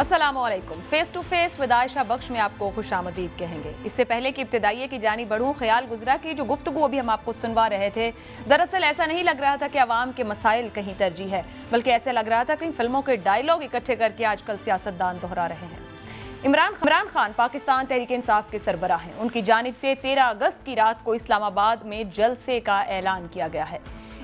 السلام علیکم. Face to face with عائشہ بخش میں آپ کو خوش آمدید کہیں گے. اس سے پہلے کہ ابتدائیے کی جانب بڑھوں، خیال گزرا کہ جو گفتگو ابھی ہم آپ کو سنوا رہے تھے، دراصل ایسا نہیں لگ رہا تھا کہ عوام کے مسائل کہیں ترجیح ہے، بلکہ ایسا لگ رہا تھا کہ فلموں کے ڈائیلاگ اکٹھے کر کے آج کل سیاستدان دہرا رہے ہیں. عمران خان پاکستان تحریک انصاف کے سربراہ ہیں. ان کی جانب سے 13 اگست کی رات کو اسلام آباد میں جلسے کا اعلان کیا گیا ہے.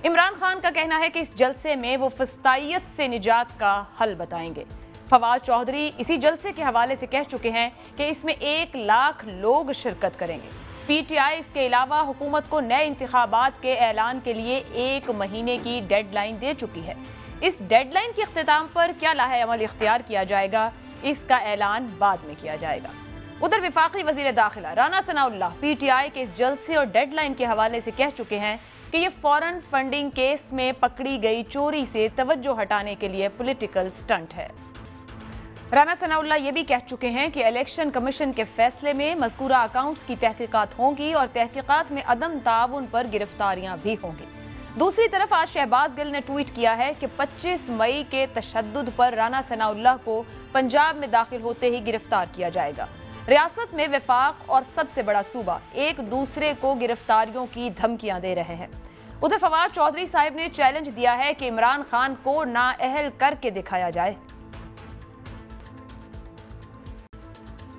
عمران خان کا کہنا ہے کہ اس جلسے میں وہ فسطائیت سے نجات کا حل بتائیں گے. فواد چودھری اسی جلسے کے حوالے سے کہہ چکے ہیں کہ اس میں 1 لاکھ لوگ شرکت کریں گے. پی ٹی آئی اس کے علاوہ حکومت کو نئے انتخابات کے اعلان کے لیے 1 مہینے کی ڈیڈ لائن دے چکی ہے. اس ڈیڈ لائن کے اختتام پر کیا لاہے عمل اختیار کیا جائے گا، اس کا اعلان بعد میں کیا جائے گا. ادھر وفاقی وزیر داخلہ رانا ثناء اللہ پی ٹی آئی کے اس جلسے اور ڈیڈ لائن کے حوالے سے کہہ چکے ہیں کہ یہ فورن فنڈنگ کیس میں پکڑی گئی چوری سے توجہ ہٹانے کے لیے پولیٹیکل سٹنٹ ہے. رانا ثناء اللہ یہ بھی کہہ چکے ہیں کہ الیکشن کمیشن کے فیصلے میں مذکورہ اکاؤنٹس کی تحقیقات ہوں گی اور تحقیقات میں عدم تعاون پر گرفتاریاں بھی ہوں گی. دوسری طرف آج شہباز گل نے ٹویٹ کیا ہے کہ 25 مئی کے تشدد پر رانا ثناء اللہ کو پنجاب میں داخل ہوتے ہی گرفتار کیا جائے گا. ریاست میں وفاق اور سب سے بڑا صوبہ ایک دوسرے کو گرفتاریوں کی دھمکیاں دے رہے ہیں. ادھر فواد چودھری صاحب نے چیلنج دیا ہے کہ عمران خان کو نااہل کر کے دکھایا جائے.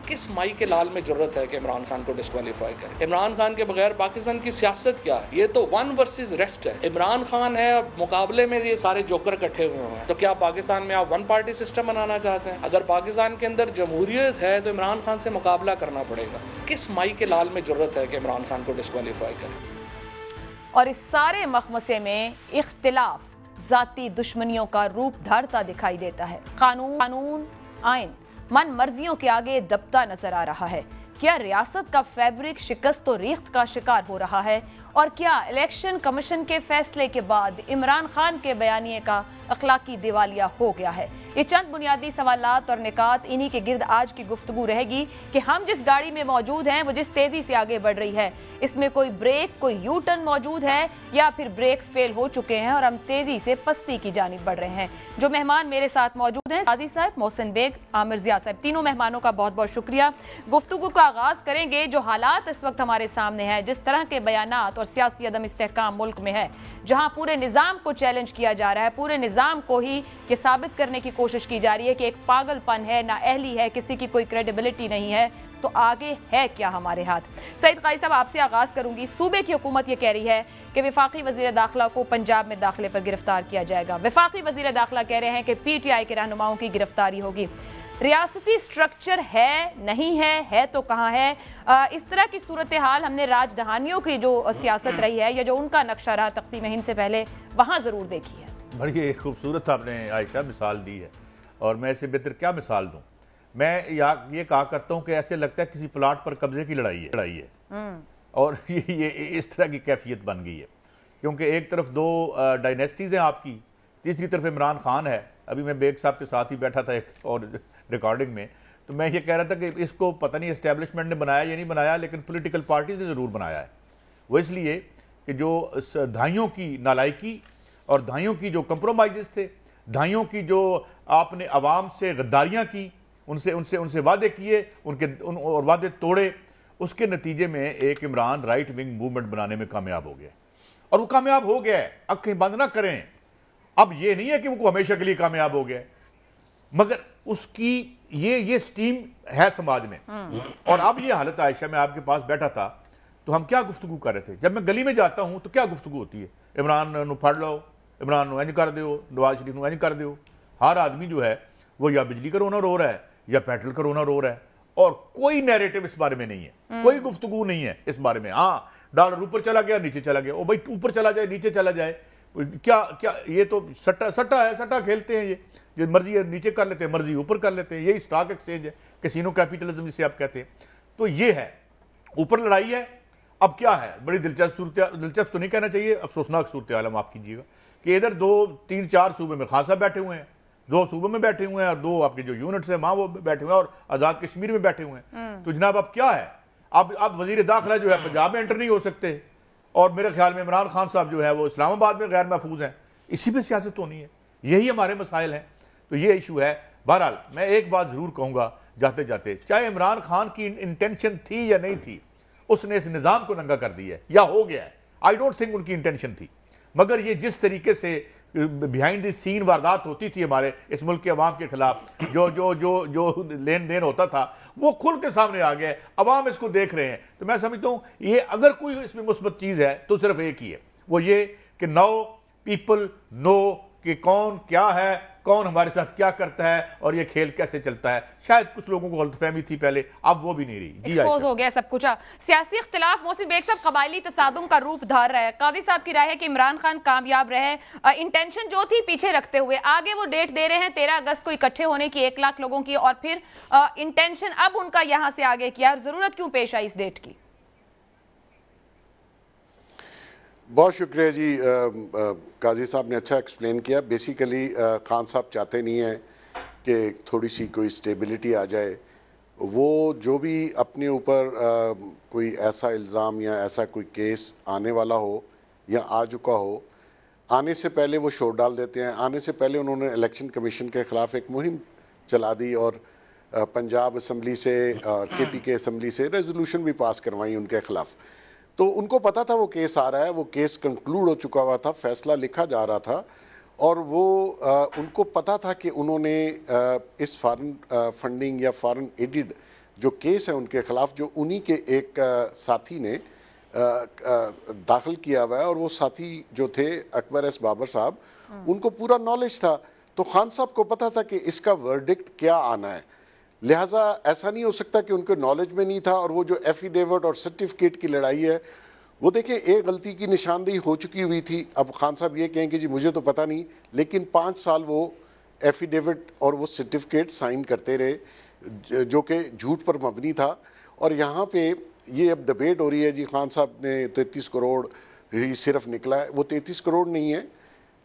کس مائی کے لال میں ضرورت ہے کہ عمران خان کو ڈسکوالیفائی کرے؟ عمران خان کے بغیر پاکستان کی سیاست کیا ہے؟ یہ تو ون ورسز ریسٹ ہے. عمران خان ہے اور مقابلے میں یہ سارے جوکر اکٹھے ہوئے ہیں. تو کیا پاکستان میں آپ 1 پارٹی سسٹم بنانا چاہتے ہیں؟ اگر پاکستان کے اندر جمہوریت ہے تو عمران خان سے مقابلہ کرنا پڑے گا. کس مائی کے لال میں ضرورت ہے کہ عمران خان کو ڈسکوالیفائی کرے؟ اور اس سارے مخمسے میں اختلاف ذاتی دشمنیوں کا روپ دھارتا دکھائی دیتا ہے. قانون آئین من مرضیوں کے آگے دبتا نظر آ رہا ہے. کیا ریاست کا فیبرک شکست و ریخت کا شکار ہو رہا ہے؟ اور کیا الیکشن کمیشن کے فیصلے کے بعد عمران خان کے بیانیے کا اخلاقی دیوالیہ ہو گیا ہے؟ یہ چند بنیادی سوالات اور نکات انہی کے گرد آج کی گفتگو رہے گی کہ ہم جس گاڑی میں موجود ہیں وہ جس تیزی سے آگے بڑھ رہی ہے، اس میں کوئی بریک، کوئی یو ٹرن موجود ہے یا پھر بریک فیل ہو چکے ہیں اور ہم تیزی سے پستی کی جانب بڑھ رہے ہیں. جو مہمان میرے ساتھ موجود ہیں، قاضی صاحب، محسن بیگ، عامر ضیاء صاحب، تینوں مہمانوں کا بہت بہت شکریہ. گفتگو کا آغاز کریں گے. جو حالات اس وقت ہمارے سامنے ہیں، جس طرح کے بیانات اور سیاسی عدم استحکام ملک میں ہے، جہاں پورے نظام کو چیلنج کیا جا رہا ہے، پورے نظام کو ہی یہ ثابت کرنے کی کوشش کی جا رہی ہے کہ ایک پاگل پن ہے، نااہلی ہے، کسی کی کوئی کریڈیبلٹی نہیں ہے، تو آگے ہے کیا ہمارے ہاتھ؟ سعید قاضی صاحب، آپ سے آغاز کروں گی. صوبے کی حکومت یہ کہہ رہی ہے کہ وفاقی وزیر داخلہ کو پنجاب میں داخلے پر گرفتار کیا جائے گا. وفاقی وزیر داخلہ کہہ رہے ہیں کہ پی ٹی آئی کے رہنماؤں کی گرفتاری ہوگی. ریاستی سٹرکچر ہے نہیں ہے تو کہاں ہے؟ اس طرح کی صورتحال ہم نے راج دہانیوں کی جو سیاست رہی ہے یا جو ان کا نقشہ رہا تقسیم ہند سے پہلے، وہاں ضرور دیکھی ہے. بڑی خوبصورت آپ نے عائشہ مثال دی ہے، اور میں اسے بہتر کیا مثال دوں. میں یہ کہا کرتا ہوں کہ ایسے لگتا ہے کسی پلاٹ پر قبضے کی لڑائی ہے اور یہ اس طرح کی کیفیت بن گئی ہے، کیونکہ ایک طرف 2 ڈائنیسٹیز ہیں آپ کی، تیسری طرف عمران خان ہے. ابھی میں بیگ صاحب کے ساتھ ہی بیٹھا تھا ایک اور ریکارڈنگ میں، تو میں یہ کہہ رہا تھا کہ اس کو پتہ نہیں اسٹیبلشمنٹ نے بنایا یا نہیں بنایا، لیکن پولیٹیکل پارٹیز نے ضرور بنایا ہے. وہ اس لیے کہ جو دھائیوں کی نالائکی اور دھائیوں کی جو کمپرومائزز تھے، دھائیوں کی جو آپ نے عوام سے غداریاں کی، ان سے وعدے کیے اور وعدے توڑے، اس کے نتیجے میں ایک عمران رائٹ ونگ موومنٹ بنانے میں کامیاب ہو گیا، اور وہ کامیاب ہو گیا ہے. آنکھیں بند نہ کریں. اب یہ نہیں ہے کہ وہ ہمیشہ کے لیے کامیاب ہو گیا، مگر اس کی یہ سٹیم ہے سماج میں. اور اب یہ حالت عائشہ، میں آپ کے پاس بیٹھا تھا تو ہم کیا گفتگو کر رہے تھے؟ جب میں گلی میں جاتا ہوں تو کیا گفتگو ہوتی ہے؟ عمران نو پھڑ لو، عمران نو اینج کر دیو، نواز شریف نو اینج کر دیو. ہر آدمی جو ہے وہ یا بجلی کا رونا رو رہا ہے یا پیٹرول کا رونا رو رہا ہے، اور کوئی نیریٹو اس بارے میں نہیں ہے، کوئی گفتگو نہیں ہے اس بارے میں. ہاں، ڈالر اوپر چلا گیا، نیچے چلا گیا، او بھائی اوپر چلا جائے نیچے چلا جائے، کیا یہ تو سٹا ہے، سٹا کھیلتے ہیں. یہ مرضی ہے نیچے کر لیتے ہیں، مرضی اوپر کر لیتے ہیں. یہی سٹاک ایکسچینج ہے، کسینو کیپیٹلزم جسے آپ کہتے ہیں. تو یہ ہے، اوپر لڑائی ہے. اب کیا ہے؟ بڑی دلچسپ تو نہیں کہنا چاہیے، افسوسناک صورتحال ہے، معاف کیجیے گا، کہ ادھر 2 3 4 صوبے میں خان صاحب بیٹھے ہوئے ہیں، 2 صوبوں میں بیٹھے ہوئے ہیں، اور 2 آپ کے جو یونٹس ہیں وہاں وہ بیٹھے ہوئے ہیں، اور آزاد کشمیر میں بیٹھے ہوئے ہیں. تو جناب اب کیا ہے؟ اب وزیر داخلہ جو ہے پنجاب میں انٹر نہیں ہو سکتے، اور میرے خیال میں عمران خان صاحب جو ہے وہ اسلام آباد میں غیر محفوظ ہیں. اسی پہ سیاست ہونی ہے، یہی ہمارے مسائل ہیں. تو یہ ایشو ہے. بہرحال میں ایک بات ضرور کہوں گا جاتے جاتے، چاہے عمران خان کی انٹینشن تھی یا نہیں تھی، اس نے اس نظام کو ننگا کر دیا ہے یا ہو گیا ہے. آئی ڈونٹ تھنک ان کی انٹینشن تھی، مگر یہ جس طریقے سے بیہائنڈ دی سین واردات ہوتی تھی ہمارے اس ملک کے عوام کے خلاف، جو لین دین ہوتا تھا وہ کھل کے سامنے آ گیا ہے، عوام اس کو دیکھ رہے ہیں. تو میں سمجھتا ہوں یہ اگر کوئی اس میں مثبت چیز ہے تو صرف ایک ہی ہے، وہ یہ کہ نو پیپل نو کہ کون کیا ہے، کون ہمارے ساتھ کیا کرتا ہے اور یہ کھیل کیسے چلتا ہے. شاید کچھ لوگوں کو غلط فہمی تھی پہلے، اب وہ بھی نہیں رہی. ایکسپوز ہو گیا سب کچھ. سیاسی اختلاف محسن بیگ صاحب قبائلی تصادم کا روپ دھار رہا ہے. قاضی صاحب کی رائے ہے کہ عمران خان کامیاب رہے، انٹینشن جو تھی پیچھے رکھتے ہوئے آگے وہ ڈیٹ دے رہے ہیں 13 اگست کو اکٹھے ہونے کی 1 لاکھ لوگوں کی، اور پھر انٹینشن اب ان کا یہاں سے آگے کیا، اور ضرورت کیوں پیش آئی اس ڈیٹ کی؟ بہت شکریہ جی. قاضی صاحب نے اچھا ایکسپلین کیا. بیسیکلی خان صاحب چاہتے نہیں ہیں کہ تھوڑی سی کوئی سٹیبلٹی آ جائے. وہ جو بھی اپنے اوپر کوئی ایسا الزام یا ایسا کوئی کیس آنے والا ہو یا آ چکا ہو، آنے سے پہلے وہ شور ڈال دیتے ہیں. آنے سے پہلے انہوں نے الیکشن کمیشن کے خلاف ایک مہم چلا دی اور پنجاب اسمبلی سے کے پی کے اسمبلی سے ریزولوشن بھی پاس کروائی ان کے خلاف. تو ان کو پتا تھا وہ کیس آ رہا ہے، وہ کیس کنکلوڈ ہو چکا ہوا تھا، فیصلہ لکھا جا رہا تھا، اور وہ ان کو پتا تھا کہ انہوں نے اس فارن فنڈنگ یا فارن ایڈڈ جو کیس ہے ان کے خلاف، جو انہی کے ایک ساتھی نے داخل کیا ہوا ہے، اور وہ ساتھی جو تھے اکبر ایس بابر صاحب، ان کو پورا نالج تھا. تو خان صاحب کو پتا تھا کہ اس کا ورڈکٹ کیا آنا ہے. لہٰذا ایسا نہیں ہو سکتا کہ ان کے نالج میں نہیں تھا. اور وہ جو ایفیڈیوٹ اور سرٹیفکیٹ کی لڑائی ہے، وہ دیکھیں ایک غلطی کی نشاندہی ہو چکی ہوئی تھی. اب خان صاحب یہ کہیں کہ جی مجھے تو پتہ نہیں، لیکن 5 سال وہ ایفیڈیوٹ اور وہ سرٹیفکیٹ سائن کرتے رہے جو کہ جھوٹ پر مبنی تھا. اور یہاں پہ یہ اب ڈبیٹ ہو رہی ہے جی خان صاحب نے 33 کروڑ ہی صرف نکلا ہے. وہ 33 کروڑ نہیں ہے،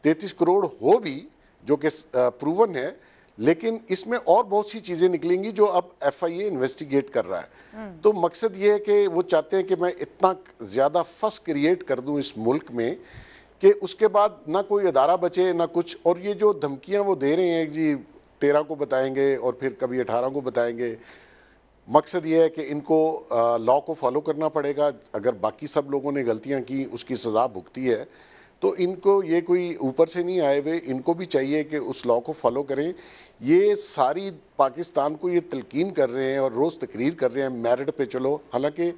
33 کروڑ ہو بھی جو کہ پروون ہے، لیکن اس میں اور بہت سی چیزیں نکلیں گی جو اب ایف آئی اے انویسٹیگیٹ کر رہا ہے. تو مقصد یہ ہے کہ وہ چاہتے ہیں کہ میں اتنا زیادہ فس کریٹ کر دوں اس ملک میں کہ اس کے بعد نہ کوئی ادارہ بچے نہ کچھ. اور یہ جو دھمکیاں وہ دے رہے ہیں جی 13 کو بتائیں گے اور پھر کبھی 18 کو بتائیں گے، مقصد یہ ہے کہ ان کو لا کو فالو کرنا پڑے گا. اگر باقی سب لوگوں نے غلطیاں کی، اس کی سزا بھگتی ہے، تو ان کو یہ کوئی اوپر سے نہیں آئے ہوئے، ان کو بھی چاہیے کہ اس لا کو فالو کریں. یہ ساری پاکستان کو یہ تلقین کر رہے ہیں اور روز تقریر کر رہے ہیں میرٹ پہ چلو. حالانکہ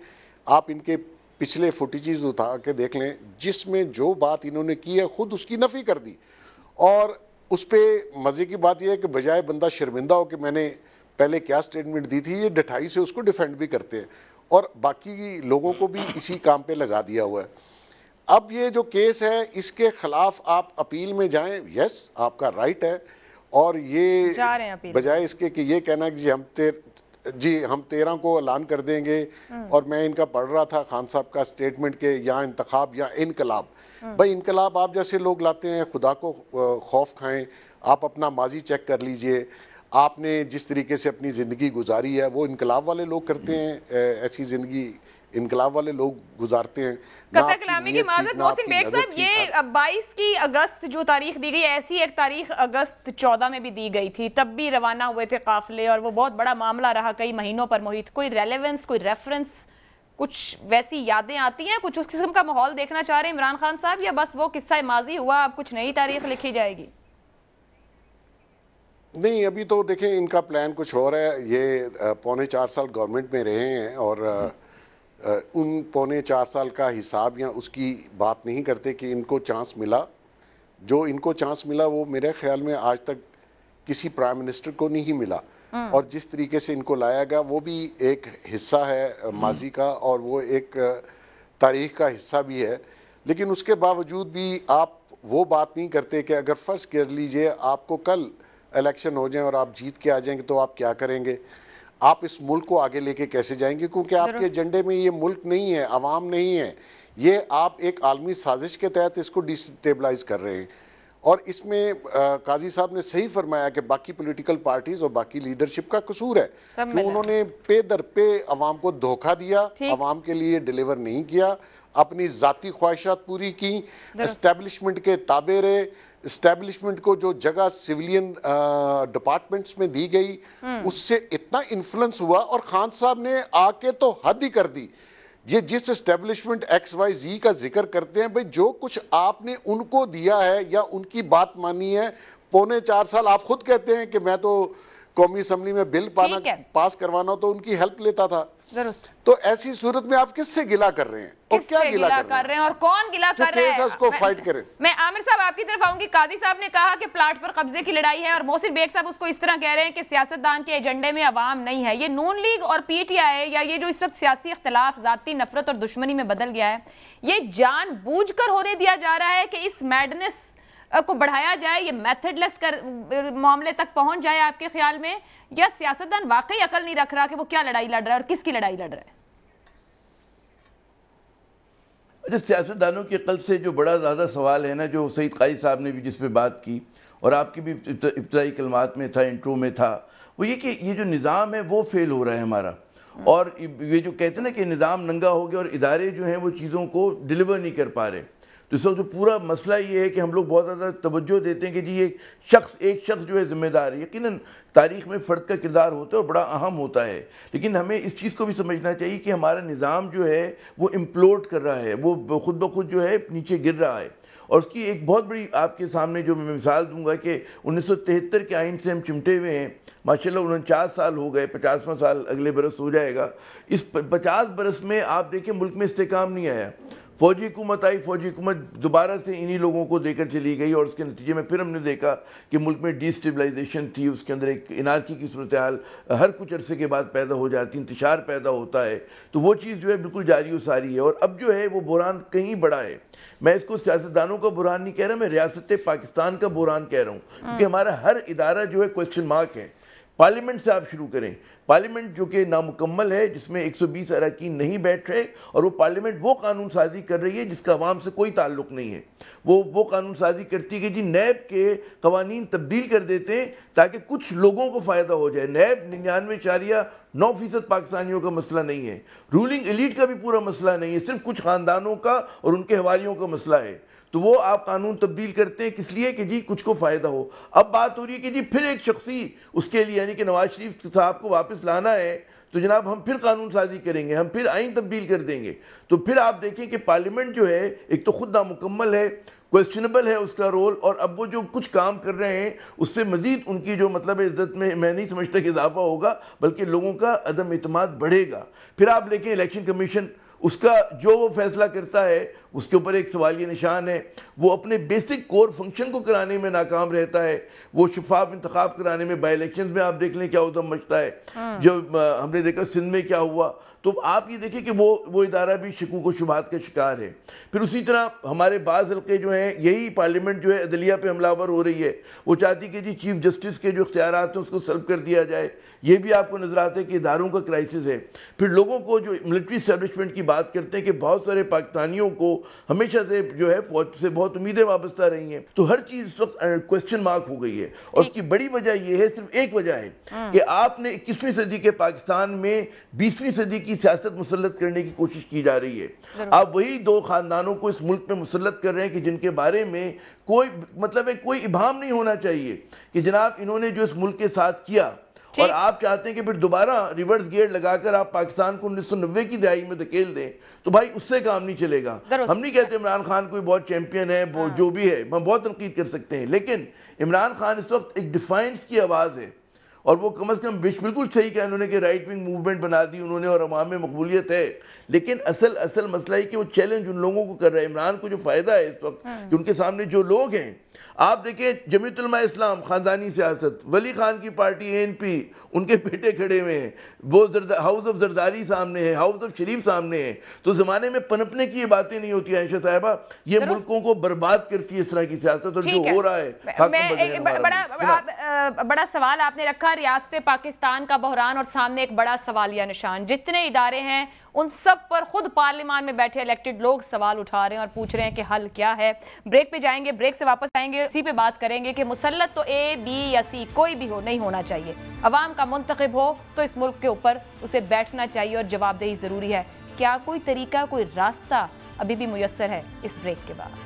آپ ان کے پچھلے فوٹیجز اٹھا کے دیکھ لیں، جس میں جو بات انہوں نے کی ہے خود اس کی نفی کر دی. اور اس پہ مزے کی بات یہ ہے کہ بجائے بندہ شرمندہ ہو کہ میں نے پہلے کیا سٹیٹمنٹ دی تھی، یہ ڈٹھائی سے اس کو ڈیفینڈ بھی کرتے ہیں اور باقی لوگوں کو بھی اسی کام پہ لگا دیا ہوا ہے. اب یہ جو کیس ہے اس کے خلاف آپ اپیل میں جائیں، یس آپ کا رائٹ ہے. اور یہ بجائے اس کے کہ یہ کہنا کہ جی ہم 13 کو اعلان کر دیں گے. اور میں ان کا پڑھ رہا تھا خان صاحب کا سٹیٹمنٹ کہ یا انتخاب یا انقلاب. بھائی انقلاب آپ جیسے لوگ لاتے ہیں، خدا کو خوف کھائیں. آپ اپنا ماضی چیک کر لیجئے، آپ نے جس طریقے سے اپنی زندگی گزاری ہے وہ انقلاب والے لوگ کرتے ہیں. ایسی زندگی انقلاب والے لوگ گزارتے ہیں. قطع کلامی کی معذرت محسن بیگ صاحب، یہ 22 کی اگست جو تاریخ دی گئی، ایسی ایک تاریخ اگست 14 میں بھی دی گئی تھی، تب بھی روانہ ہوئے تھے قافلے اور وہ بہت بڑا معاملہ رہا کئی مہینوں پر محیط. کوئی ریلیونس، کوئی ریفرنس، کچھ ویسی یادیں آتی ہیں، کچھ اس قسم کا ماحول دیکھنا چاہ رہے ہیں عمران خان صاحب، یا بس وہ قصہ ماضی ہوا اب کچھ نئی تاریخ لکھی جائے گی؟ نہیں، ابھی تو دیکھیں ان کا پلان کچھ اور ہے. یہ 4.25 سال گورنمنٹ میں رہے ہیں اور ان 4.25 سال کا حساب یا اس کی بات نہیں کرتے کہ ان کو چانس ملا. جو ان کو چانس ملا وہ میرے خیال میں آج تک کسی پرائم منسٹر کو نہیں ملا. اور جس طریقے سے ان کو لایا گیا وہ بھی ایک حصہ ہے ماضی کا اور وہ ایک تاریخ کا حصہ بھی ہے. لیکن اس کے باوجود بھی آپ وہ بات نہیں کرتے کہ اگر فرض کر لیجئے آپ کو کل الیکشن ہو جائیں اور آپ جیت کے آ جائیں گے تو آپ کیا کریں گے، آپ اس ملک کو آگے لے کے کیسے جائیں گے؟ کیونکہ آپ کے ایجنڈے میں یہ ملک نہیں ہے، عوام نہیں ہے، یہ آپ ایک عالمی سازش کے تحت اس کو ڈی اسٹیبلائز کر رہے ہیں. اور اس میں قاضی صاحب نے صحیح فرمایا کہ باقی پولیٹیکل پارٹیز اور باقی لیڈرشپ کا قصور ہے کہ انہوں نے پے در پے عوام کو دھوکہ دیا، عوام کے لیے ڈیلیور نہیں کیا، اپنی ذاتی خواہشات پوری کی، اسٹیبلشمنٹ کے تابع رہے. اسٹیبلشمنٹ کو جو جگہ سویلین ڈپارٹمنٹس میں دی گئی اس سے اتنا انفلوئنس ہوا, اور خان صاحب نے آ کے تو حد ہی کر دی. یہ جس اسٹیبلشمنٹ ایکس وائی زی کا ذکر کرتے ہیں, بھئی جو کچھ آپ نے ان کو دیا ہے یا ان کی بات مانی ہے, 4.25 سال آپ خود کہتے ہیں کہ میں تو قومی اسمبلی میں بل پاس کروانا تو ان کی ہیلپ لیتا تھا. درست. تو ایسی صورت میں آپ کس سے گلا کر رہے ہیں اور کیا گلا کر رہے ہیں اور کون گلا کر رہے ہیں؟ اس کو فائٹ کریں. میں عامر صاحب آپ کی طرف آؤں گی. قاضی صاحب نے کہا کہ پلاٹ پر قبضے کی لڑائی ہے, اور محسن بیگ صاحب اس کو اس طرح کہہ رہے ہیں کہ سیاستدان کے ایجنڈے میں عوام نہیں ہے. یہ نون لیگ اور پی ٹی آئی یا یہ جو اس وقت سیاسی اختلاف ذاتی نفرت اور دشمنی میں بدل گیا ہے, یہ جان بوجھ کر ہونے دیا جا رہا ہے کہ اس میڈنس کو بڑھایا جائے, یہ میتھڈ لیس معاملے تک پہنچ جائے آپ کے خیال میں, یا سیاستدان واقعی عقل نہیں رکھ رہا کہ وہ کیا لڑائی لڑ رہا ہے اور کس کی لڑائی لڑ رہا ہے؟ سیاستدانوں کی عقل سے جو بڑا زیادہ سوال ہے نا, جو سعید قاضی صاحب نے بھی جس پہ بات کی اور آپ کی بھی ابتدائی کلمات میں تھا, انٹرو میں تھا, وہ یہ کہ یہ جو نظام ہے وہ فیل ہو رہا ہے ہمارا. اور یہ جو کہتے ہیں نا کہ نظام ننگا ہو گیا اور ادارے جو ہیں وہ چیزوں کو ڈیلیور نہیں کر پا رہے, تو اس وقت جو پورا مسئلہ یہ ہے کہ ہم لوگ بہت زیادہ توجہ دیتے ہیں کہ جی یہ ایک شخص جو ہے ذمہ دار ہے. یقیناً تاریخ میں فرد کا کردار ہوتا ہے اور بڑا اہم ہوتا ہے, لیکن ہمیں اس چیز کو بھی سمجھنا چاہیے کہ ہمارا نظام جو ہے وہ امپلوڈ کر رہا ہے, وہ خود بخود جو ہے نیچے گر رہا ہے. اور اس کی ایک بہت بڑی آپ کے سامنے جو میں مثال دوں گا کہ 1973 کے آئین سے ہم چمٹے ہوئے ہیں, ماشاءاللہ 49 سال ہو گئے, 50واں سال اگلے برس ہو جائے گا. اس 50 برس میں آپ دیکھیں ملک میں استحکام نہیں آیا. فوجی حکومت آئی, فوجی حکومت دوبارہ سے انہی لوگوں کو دے کر چلی گئی, اور اس کے نتیجے میں پھر ہم نے دیکھا کہ ملک میں ڈی اسٹیبلائزیشن تھی, اس کے اندر ایک انارکی کی صورتحال ہر کچھ عرصے کے بعد پیدا ہو جاتی, انتشار پیدا ہوتا ہے. تو وہ چیز جو ہے بالکل جاری و ساری ہے, اور اب جو ہے وہ بحران کہیں بڑا ہے. میں اس کو سیاستدانوں کا بحران نہیں کہہ رہا, میں ریاست پاکستان کا بحران کہہ رہا ہوں, کیونکہ ہمارا ہر ادارہ جو ہے کوسچن مارک ہے. پارلیمنٹ سے آپ شروع کریں, پارلیمنٹ جو کہ نامکمل ہے, جس میں 120 اراکین نہیں بیٹھ رہے, اور وہ پارلیمنٹ وہ قانون سازی کر رہی ہے جس کا عوام سے کوئی تعلق نہیں ہے. وہ قانون سازی کرتی ہے کہ جی نیب کے قوانین تبدیل کر دیتے ہیں تاکہ کچھ لوگوں کو فائدہ ہو جائے. نیب 99.9% پاکستانیوں کا مسئلہ نہیں ہے, رولنگ ایلیٹ کا بھی پورا مسئلہ نہیں ہے, صرف کچھ خاندانوں کا اور ان کے حوالیوں کا مسئلہ ہے. تو وہ آپ قانون تبدیل کرتے ہیں کس لیے کہ جی کچھ کو فائدہ ہو. اب بات ہو رہی ہے کہ جی پھر ایک شخصی اس کے لیے, یعنی کہ نواز شریف صاحب کو واپس لانا ہے, تو جناب ہم پھر قانون سازی کریں گے, ہم پھر آئین تبدیل کر دیں گے. تو پھر آپ دیکھیں کہ پارلیمنٹ جو ہے ایک تو خود نامکمل ہے, کویسچنبل ہے اس کا رول, اور اب وہ جو کچھ کام کر رہے ہیں اس سے مزید ان کی جو مطلب عزت میں نہیں سمجھتا کہ اضافہ ہوگا, بلکہ لوگوں کا عدم اعتماد بڑھے گا. پھر آپ دیکھیں الیکشن کمیشن, اس کا جو وہ فیصلہ کرتا ہے اس کے اوپر ایک سوالیہ نشان ہے. وہ اپنے بیسک کور فنکشن کو کرانے میں ناکام رہتا ہے. وہ شفاف انتخاب کرانے میں, بائی الیکشنز میں آپ دیکھ لیں کیا ادھم مچتا ہے, جو ہم نے دیکھا سندھ میں کیا ہوا. تو آپ یہ دیکھیں کہ وہ ادارہ بھی شکوک و شبہات کا شکار ہے. پھر اسی طرح ہمارے بعض حلقے جو ہیں, یہی پارلیمنٹ جو ہے عدلیہ پہ حملہ آور ہو رہی ہے, وہ چاہتی کہ جی چیف جسٹس کے جو اختیارات ہیں اس کو سلب کر دیا جائے. یہ بھی آپ کو نظر آتا ہے کہ اداروں کا کرائسس ہے. پھر لوگوں کو جو ملٹری اسٹیبلشمنٹ کی بات کرتے ہیں کہ بہت سارے پاکستانیوں کو ہمیشہ سے جو ہے فوج سے بہت امیدیں وابستہ رہی ہیں, تو ہر چیز اس وقت کوسچن مارک ہو گئی ہے. اور اس کی بڑی وجہ یہ ہے, صرف ایک وجہ ہے کہ آپ نے 21ویں صدی کے پاکستان میں 20ویں صدی کی سیاست مسلط کرنے کی کوشش کی جا رہی ہے. آپ وہی دو خاندانوں کو اس ملک میں مسلط کر رہے ہیں کہ جن کے بارے میں کوئی مطلب ہے کوئی ابہام نہیں ہونا چاہیے کہ جناب انہوں نے جو اس ملک کے ساتھ کیا, اور آپ چاہتے ہیں کہ پھر دوبارہ ریورس گیئر لگا کر آپ پاکستان کو 1990 کی دہائی میں دھکیل دیں, تو بھائی اس سے کام نہیں چلے گا. ہم نہیں کہتے عمران خان کوئی بہت چیمپئن ہے, جو بھی ہے ہم بہت تنقید کر سکتے ہیں, لیکن عمران خان اس وقت ایک ڈیفائنس کی آواز ہے, اور وہ کم از کم بالکل صحیح کہا انہوں نے کہ رائٹ ونگ موومنٹ بنا دی انہوں نے, اور عوام میں مقبولیت ہے. لیکن اصل مسئلہ ہے کہ وہ چیلنج ان لوگوں کو کر رہا ہے. عمران کو جو فائدہ ہے اس وقت کہ ان کے سامنے جو لوگ ہیں, آپ دیکھیں جمیعت علماء اسلام, خاندانی سیاست, ولی خان کی پارٹی ANP, ان کے بیٹے کھڑے ہوئے ہیں, وہ ہاؤس آف زرداری سامنے ہے, ہاؤس آف شریف سامنے ہے. تو زمانے میں پنپنے کی یہ باتیں نہیں ہوتی عائشہ صاحبہ, یہ ملکوں کو برباد کرتی ہے اس طرح کی سیاست, اور جو ہو رہا ہے. بڑا سوال آپ نے رکھا, ریاست پاکستان کا بحران, اور سامنے ایک بڑا سوالیہ نشان. جتنے ادارے ہیں ان سب پر خود پارلیمان میں بیٹھے الیکٹڈ لوگ سوال اٹھا رہے ہیں اور پوچھ رہے ہیں کہ حل کیا ہے. بریک پہ جائیں گے, بریک سے واپس آئیں گے, اسی پہ بات کریں گے کہ مسلط تو A, B یا C کوئی بھی ہو, نہیں ہونا چاہیے. عوام کا منتخب ہو تو اس ملک کے اوپر اسے بیٹھنا چاہیے اور جواب دہی ضروری ہے. کیا کوئی طریقہ, کوئی راستہ ابھی بھی میسر ہے؟ اس بریک کے بعد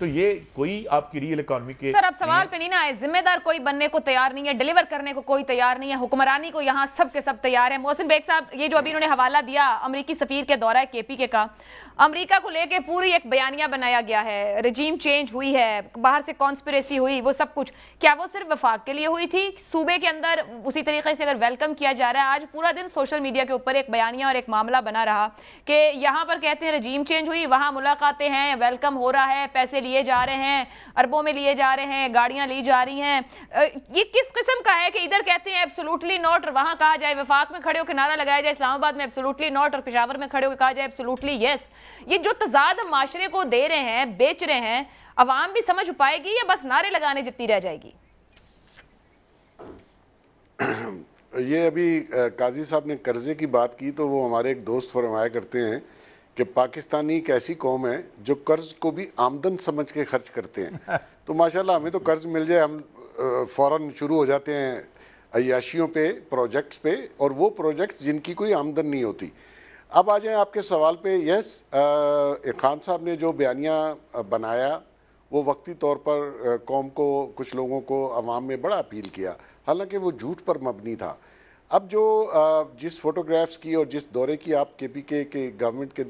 تو یہ کوئی آپ کی ریئل اکانومی کے سر اب سوال پہ نہیں نہ آئے، ذمہ دار کوئی بننے کو تیار نہیں ہے، ڈیلیور کرنے کو کوئی تیار نہیں ہے، حکمرانی کو یہاں سب کے سب تیار ہیں۔ محسن بیگ صاحب، یہ جو ابھی انہوں نے حوالہ دیا امریکی سفیر کے دورہ KPK کا، امریکہ کو لے کے پوری ایک بیانیہ بنایا گیا ہے، رجیم چینج ہوئی ہے، باہر سے کانسپریسی ہوئی، وہ سب کچھ، کیا وہ صرف وفاق کے لیے ہوئی تھی؟ صوبے کے اندر اسی طریقے سے اگر ویلکم کیا جا رہا ہے، آج پورا دن سوشل میڈیا کے اوپر ایک بیانیہ اور ایک معاملہ بنا رہا کہ یہاں پر کہتے ہیں رجیم چینج ہوئی، وہاں ملاقاتیں ہیں، ویلکم ہو رہا ہے، پیسے لیے جا رہے ہیں، اربوں میں لیے جا رہے ہیں، گاڑیاں لی جا رہی ہیں، یہ کس قسم کا ہے کہ ادھر کہتے ہیں ایبسولوٹلی ناٹ اور وہاں کہا جائے وفاق میں کھڑے ہو کے نعرہ لگایا جائے اسلام آباد میں ایبسولوٹلی ناٹ اور پشاور میں کھڑے ہو کے کہا جائے ایبسولوٹلی یس؟ یہ جو تضاد ہم معاشرے کو دے رہے ہیں، بیچ رہے ہیں، عوام بھی سمجھ پائے گی یا بس نعرے لگانے جتنی رہ جائے گی؟ یہ ابھی قاضی صاحب نے قرضے کی بات کی تو وہ ہمارے ایک دوست فرمایا کرتے ہیں کہ پاکستانی ایک ایسی قوم ہے جو قرض کو بھی آمدن سمجھ کے خرچ کرتے ہیں۔ تو ماشاءاللہ ہمیں تو قرض مل جائے ہم فوراً شروع ہو جاتے ہیں عیاشیوں پہ، پروجیکٹس پہ، اور وہ پروجیکٹس جن کی کوئی آمدن نہیں ہوتی۔ اب آ جائیں آپ کے سوال پہ، یس خان صاحب نے جو بیانیہ بنایا وہ وقتی طور پر قوم کو، کچھ لوگوں کو عوام میں بڑا اپیل کیا، حالانکہ وہ جھوٹ پر مبنی تھا۔ اب جو جس فوٹوگرافز کی اور جس دورے کی آپ KPK کے گورنمنٹ کے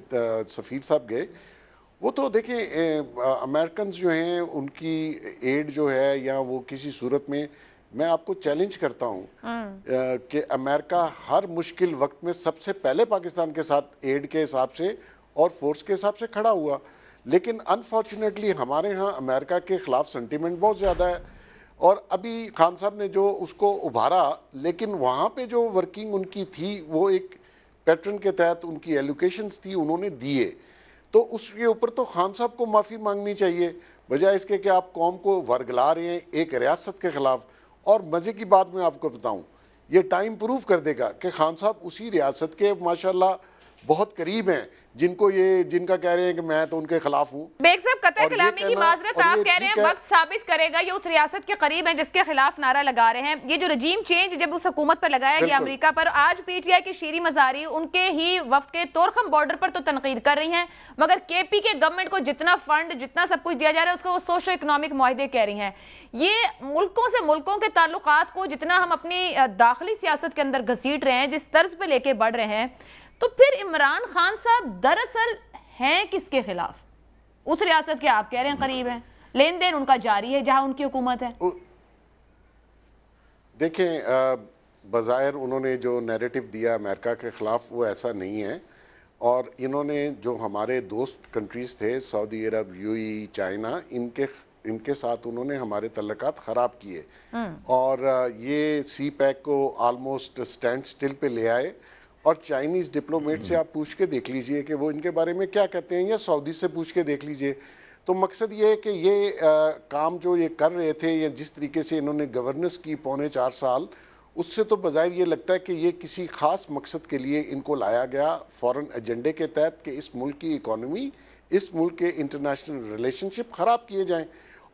سفیر صاحب گئے، وہ تو دیکھیں امریکنز جو ہیں ان کی ایڈ جو ہے یا وہ کسی صورت میں آپ کو چیلنج کرتا ہوں کہ امریکہ ہر مشکل وقت میں سب سے پہلے پاکستان کے ساتھ ایڈ کے حساب سے اور فورس کے حساب سے کھڑا ہوا، لیکن انفارچونیٹلی ہمارے ہاں امریکہ کے خلاف سنٹیمنٹ بہت زیادہ ہے۔ اور ابھی خان صاحب نے جو اس کو ابھارا، لیکن وہاں پہ جو ورکنگ ان کی تھی وہ ایک پیٹرن کے تحت ان کی ایلوکیشنز تھی، انہوں نے دیے، تو اس کے اوپر تو خان صاحب کو معافی مانگنی چاہیے، بجائے اس کے کہ آپ قوم کو ورگلا رہے ہیں ایک ریاست کے خلاف۔ اور مزے کی بات میں آپ کو بتاؤں، یہ ٹائم پروف کر دے گا کہ خان صاحب اسی ریاست کے ماشاءاللہ بہت قریب ہیں جن کا کہہ رہے ہیں کہ میں تو ان کے خلاف ہوں۔ بیگ صاحب قطع کلامی کی معذرت، آپ کہہ رہے ہیں وقت ثابت کرے گا یہ اس ریاست کے قریب ہیں جس کے خلاف نعرہ لگا رہے ہیں۔ یہ جو رجیم چینج جب اس حکومت پر لگایا گیا امریکہ پر، آج PTI کی شیریں مزاری ان کے ہی وفد کے طورخم بارڈر پر تو تنقید کر رہی ہیں، مگر KPK گورنمنٹ کو جتنا فنڈ جتنا سب کچھ دیا جا رہا ہے اس کو وہ سوشو اکنامک معاہدے کہہ رہی ہیں۔ یہ ملکوں سے ملکوں کے تعلقات کو جتنا ہم اپنی داخلی سیاست کے اندر گھسیٹ رہے ہیں، جس طرز پہ لے کے بڑھ رہے ہیں، تو پھر عمران خان صاحب دراصل ہیں کس کے خلاف؟ اس ریاست کے آپ کہہ رہے ہیں قریب ہیں، لین دین ان کا جاری ہے جہاں ان کی حکومت ہے۔ دیکھیں بظاہر انہوں نے جو نیریٹو دیا امریکہ کے خلاف وہ ایسا نہیں ہے، اور انہوں نے جو ہمارے دوست کنٹریز تھے سعودی عرب، UAE، چائنا، ان کے ساتھ انہوں نے ہمارے تعلقات خراب کیے، اور یہ CPEC کو آلموسٹ سٹینڈ سٹل پہ لے آئے۔ اور چائنیز ڈپلومیٹ سے آپ پوچھ کے دیکھ لیجئے کہ وہ ان کے بارے میں کیا کہتے ہیں، یا سعودی سے پوچھ کے دیکھ لیجئے۔ تو مقصد یہ ہے کہ یہ کام جو یہ کر رہے تھے یا جس طریقے سے انہوں نے گورننس کی 4.25 سال، اس سے تو بظاہر یہ لگتا ہے کہ یہ کسی خاص مقصد کے لیے ان کو لایا گیا فورن ایجنڈے کے تحت کہ اس ملک کی اکانومی، اس ملک کے انٹرنیشنل ریلیشن شپ خراب کیے جائیں۔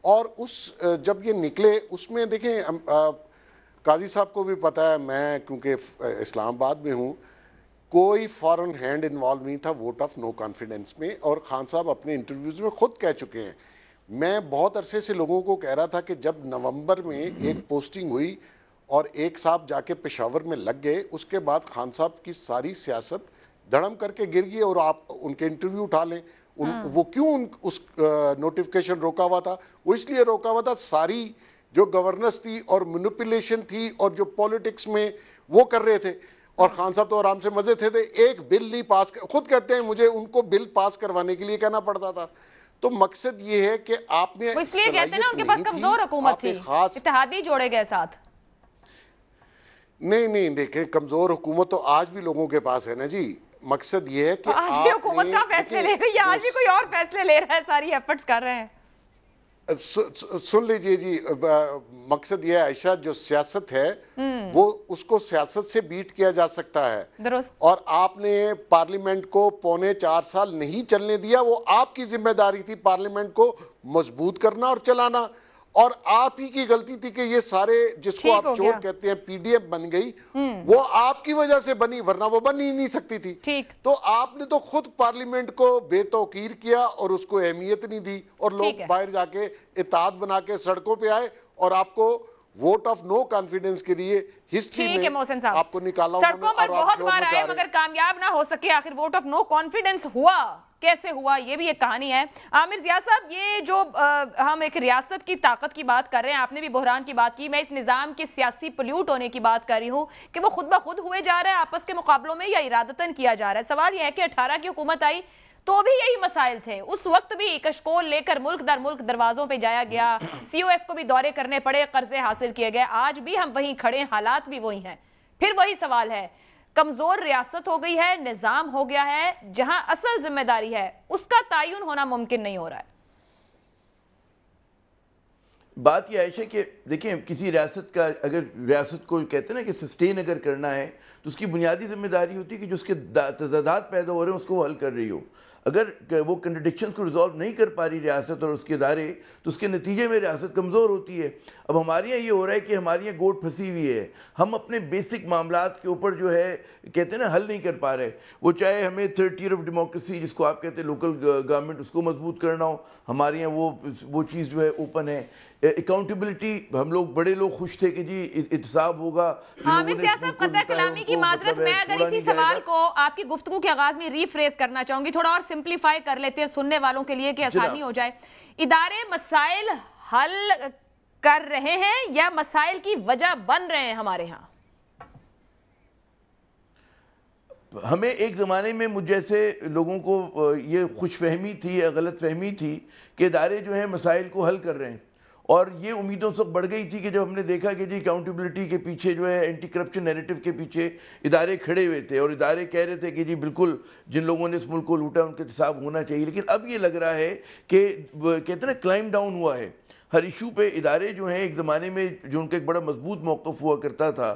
اور جب یہ نکلے اس میں دیکھیں قاضی صاحب کو بھی پتا ہے، میں کیونکہ اسلام آباد میں ہوں، کوئی فارن ہینڈ انوالو نہیں تھا ووٹ آف نو کانفیڈنس میں، اور خان صاحب اپنے انٹرویوز میں خود کہہ چکے ہیں۔ میں بہت عرصے سے لوگوں کو کہہ رہا تھا کہ جب نومبر میں ایک پوسٹنگ ہوئی اور ایک صاحب جا کے پشاور میں لگ گئے، اس کے بعد خان صاحب کی ساری سیاست دھڑم کر کے گر گئی، اور آپ ان کے انٹرویو اٹھا لیں، وہ کیوں اس نوٹیفکیشن روکا ہوا تھا؟ وہ اس لیے روکا ہوا تھا، ساری جو گورننس تھی اور مینوپولیشن تھی اور جو پولیٹکس میں وہ کر رہے تھے، اور خان صاحب تو آرام سے مزے تھے، ایک بل نہیں پاس خود کہتے ہیں مجھے ان کو بل پاس کروانے کے لیے کہنا پڑتا تھا۔ تو مقصد یہ ہے کہ آپ نے اس لیے کہتے ہیں نا ان کے پاس کمزور حکومت تھی، اتحادی جوڑے گئے ساتھ۔ نہیں دیکھیں کمزور حکومت تو آج بھی لوگوں کے پاس ہے نا جی۔ مقصد یہ ہے کہ آج بھی حکومت کا فیصلے لے رہی ہے، آج بھی کوئی اور فیصلے لے رہا ہے، ساری ایفرٹس کر رہے ہیں۔ سن لیجئے جی، مقصد یہ ہے عائشہ، جو سیاست ہے وہ اس کو سیاست سے بیٹ کیا جا سکتا ہے، درست۔ اور آپ نے پارلیمنٹ کو 4.25 سال نہیں چلنے دیا، وہ آپ کی ذمہ داری تھی پارلیمنٹ کو مضبوط کرنا اور چلانا، اور آپ ہی کی غلطی تھی کہ یہ سارے جس کو آپ چور کہتے ہیں پی ڈی ایم بن گئی، وہ آپ کی وجہ سے بنی، ورنہ وہ بن ہی نہیں سکتی تھی. تو آپ نے تو خود پارلیمنٹ کو بے توقیر کیا اور اس کو اہمیت نہیں دی، اور لوگ باہر جا کے اتحاد بنا کے سڑکوں پہ آئے اور آپ کو ووٹ آف نو کانفیڈنس کے لیے ہسٹری میں آپ کو نکالا. سڑکوں پر بہت بار آئے مگر کامیاب نہ ہو سکے. آخر ووٹ آف نو کانفیڈنس ہوا کیسے ہوا، یہ بھی ایک کہانی ہے. عامر ضیاء صاحب، یہ جو ہم ایک ریاست کی طاقت کی بات کر رہے ہیں، آپ نے بھی بحران کی بات کی، میں اس نظام کے سیاسی پلیوٹ ہونے کی بات کر رہی ہوں کہ وہ خود بخود ہوئے جا رہا ہے آپس کے مقابلوں میں یا ارادتاً کیا جا رہا ہے. سوال یہ ہے کہ 18 کی حکومت آئی تو بھی یہی مسائل تھے، اس وقت بھی کشکول لے کر ملک در ملک دروازوں پہ جایا گیا، سی او ایس کو بھی دورے کرنے پڑے، قرضے حاصل کیے گئے. آج بھی ہم وہیں کھڑے ہیں، حالات بھی وہی ہیں. پھر وہی سوال ہے، کمزور ریاست ہو گئی ہے، نظام ہو گیا ہے، جہاں اصل ذمہ داری ہے اس کا تعین ہونا ممکن نہیں ہو رہا ہے. بات یہ عائشہ کہ دیکھیں، کسی ریاست کا اگر ریاست کو کہتے ہیں نا کہ سسٹین اگر کرنا ہے تو اس کی بنیادی ذمہ داری ہوتی ہے کہ جو اس کے تضادات پیدا ہو رہے ہیں اس کو وہ حل کر رہی ہو. اگر وہ کنٹرڈکشنز کو ریزالو نہیں کر پا رہی ریاست اور اس کے ادارے تو اس کے نتیجے میں ریاست کمزور ہوتی ہے. اب ہمارے یہاں یہ ہو رہا ہے کہ ہمارے یہاں گوٹ پھنسی ہوئی ہے، ہم اپنے بیسک معاملات کے اوپر جو ہے کہتے ہیں نا حل نہیں کر پا رہے. وہ چاہے ہمیں تھرڈ ٹیئر آف ڈیموکریسی جس کو آپ کہتے ہیں لوکل گورنمنٹ اس کو مضبوط کرنا ہو، ہمارے یہاں وہ چیز جو ہے اوپن ہے. اکاؤنٹیبلٹی، ہم لوگ بڑے لوگ خوش تھے کہ جی احتساب ہوگا. عامر ضیاء صاحب، قطع کلامی کی معذرت، میں اگر اسی سوال کو آپ کی گفتگو کے آغاز میں ری فریز کرنا چاہوں گی، تھوڑا اور سمپلیفائی کر لیتے ہیں سننے والوں کے لیے کہ آسانی ہو جائے. ادارے مسائل حل کر رہے ہیں یا مسائل کی وجہ بن رہے ہیں ہمارے ہاں؟ ہمیں ایک زمانے میں مجھ جیسے لوگوں کو یہ خوش فہمی تھی یا غلط فہمی تھی کہ ادارے جو ہیں مسائل کو حل کر رہے ہیں، اور یہ امیدوں سے بڑھ گئی تھی کہ جب ہم نے دیکھا کہ جی اکاؤنٹیبلٹی کے پیچھے جو ہے اینٹی کرپشن نیریٹو کے پیچھے ادارے کھڑے ہوئے تھے اور ادارے کہہ رہے تھے کہ جی بالکل جن لوگوں نے اس ملک کو لوٹا ان کا احتساب ہونا چاہیے. لیکن اب یہ لگ رہا ہے کہ کہتے ہیں نا کلائم ڈاؤن ہوا ہے ہر ایشو پہ. ادارے جو ہیں ایک زمانے میں جو ان کا ایک بڑا مضبوط موقف ہوا کرتا تھا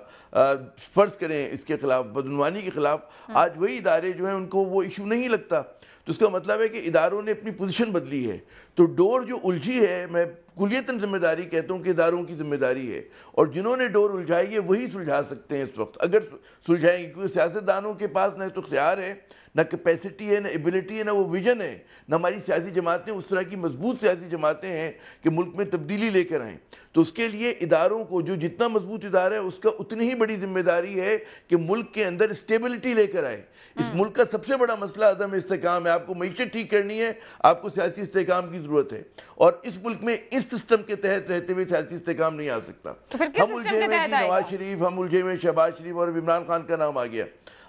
فرض کریں اس کے خلاف، بدعنوانی کے خلاف، آج وہی ادارے جو ہیں ان کو وہ ایشو نہیں لگتا. تو اس کا مطلب ہے کہ اداروں نے اپنی پوزیشن بدلی ہے. تو ڈور جو الجھی ہے، میں کلیتاً ذمہ داری کہتا ہوں کہ اداروں کی ذمہ داری ہے، اور جنہوں نے ڈور الجھائی ہے وہی سلجھا سکتے ہیں اس وقت اگر سلجھائیں گے. کیونکہ سیاستدانوں کے پاس نہ تو اختیار ہے، نہ کیپیسٹی ہے، نہ ایبلٹی ہے، نہ وہ ویژن ہے، نہ ہماری سیاسی جماعتیں اس طرح کی مضبوط سیاسی جماعتیں ہیں کہ ملک میں تبدیلی لے کر آئیں. تو اس کے لیے اداروں کو جو جتنا مضبوط ادارہ ہے اس کا اتنی ہی بڑی ذمہ داری ہے کہ ملک کے اندر اسٹیبلٹی لے کر آئے. اس ملک کا سب سے بڑا مسئلہ عدم استحکام ہے. آپ کو معیشت ٹھیک کرنی ہے، آپ کو سیاسی استحکام کی ضرورت ہے، اور اس ملک میں اس سسٹم کے تحت رہتے ہوئے سیاسی استحکام نہیں آ سکتا. ہم الجھے میں نواز شریف، ہم الجھے میں شہباز شریف اور عمران خان کا نام آ گیا.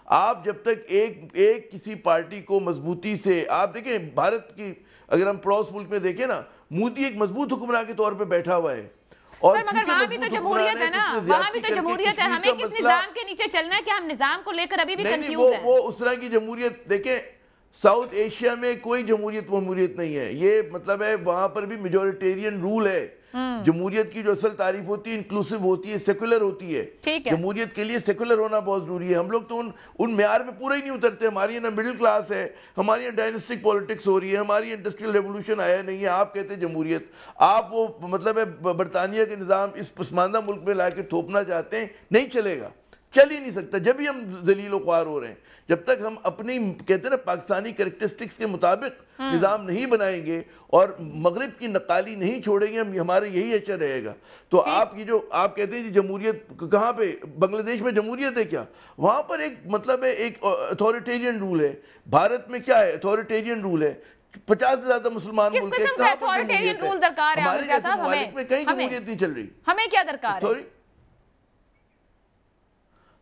آپ جب تک ایک کسی پارٹی کو مضبوطی سے، آپ دیکھیں بھارت کی اگر ہم پڑوس ملک میں دیکھیں نا، مودی ایک مضبوط حکمراں کے طور پہ بیٹھا ہوا ہے. اور مگر وہاں بھی تو جمہوریت ہے نا، وہاں بھی تو جمہوریت ہے. ہمیں کس نظام کے نیچے چلنا ہے کہ ہم نظام کو لے کر ابھی بھی کنفیوز ہیں. وہ اس طرح کی جمہوریت دیکھیں، ساؤتھ ایشیا میں کوئی جمہوریت نہیں ہے. یہ مطلب ہے وہاں پر بھی میجورٹیرین رول ہے. جمہوریت کی جو اصل تعریف ہوتی ہے انکلوسیو ہوتی ہے، سیکولر ہوتی ہے. جمہوریت کے لیے سیکولر ہونا بہت ضروری ہے. ہم لوگ تو ان معیار میں پورا ہی نہیں اترتے. ہماری یہاں مڈل کلاس ہے، ہماری یہاں ڈائنسٹک پالیٹکس ہو رہی ہے، ہماری یہاں انڈسٹریل ریولوشن آیا نہیں ہے. آپ کہتے ہیں جمہوریت، آپ وہ مطلب ہے برطانیہ کے نظام اس پسماندہ ملک میں لا کے تھوپنا چاہتے ہیں. نہیں چلے گا، چل ہی نہیں سکتا. جب ہی ہم ذلیل و خوار ہو رہے ہیں، جب تک ہم اپنی کہتے ہیں نا پاکستانی کریکٹرسٹکس کے مطابق نظام نہیں بنائیں گے اور مغرب کی نقالی نہیں چھوڑیں گے، ہمارے یہی اچھا رہے گا. تو آپ یہ جو آپ کہتے ہیں جمہوریت کہاں پہ، بنگلہ دیش میں جمہوریت ہے کیا؟ وہاں پر ایک مطلب ہے ایک اتھارٹیرین رول ہے. بھارت میں کیا ہے؟ اتھارٹیرین رول ہے. 50 سے زیادہ مسلمان ملک ہے. کس قسم کا اتھارٹیرین رول درکار ہے ہمارے جیسے ممالک میں کہیں جمہوریت نہیں چل رہی. ہمیں کیا درکار ہے؟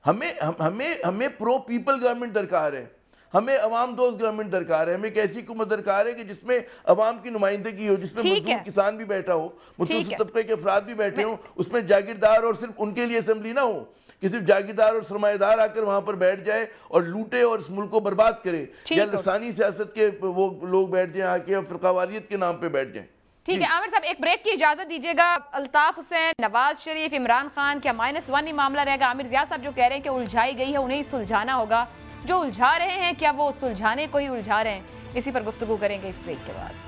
ہمیں پرو پیپل گورنمنٹ درکار ہے. ہمیں عوام دوست گورنمنٹ درکار ہے. ہمیں ایک ایسی حکومت درکار ہے کہ جس میں عوام کی نمائندگی ہو، جس میں مزدور کسان بھی بیٹھا ہو، متوسط طبقے کے افراد بھی بیٹھے ہوں. اس میں جاگیردار اور صرف ان کے لیے اسمبلی نہ ہو کہ صرف جاگیردار اور سرمایہ دار آ کر وہاں پر بیٹھ جائے اور لوٹے اور اس ملک کو برباد کرے، یا لسانی سیاست کے وہ لوگ بیٹھ جائیں آ کے فرقہ واریت کے نام پہ بیٹھ جائیں. ٹھیک ہے عامر صاحب، ایک بریک کی اجازت دیجیے گا. الطاف حسین، نواز شریف، عمران خان، کیا -1 ہی معاملہ رہے گا؟ عامر ضیاء صاحب جو کہہ رہے ہیں کہ الجھائی گئی ہے انہیں سلجھانا ہوگا، جو الجھا رہے ہیں کیا وہ سلجھانے کو ہی الجھا رہے ہیں؟ اسی پر گفتگو کریں گے اس بریک کے بعد.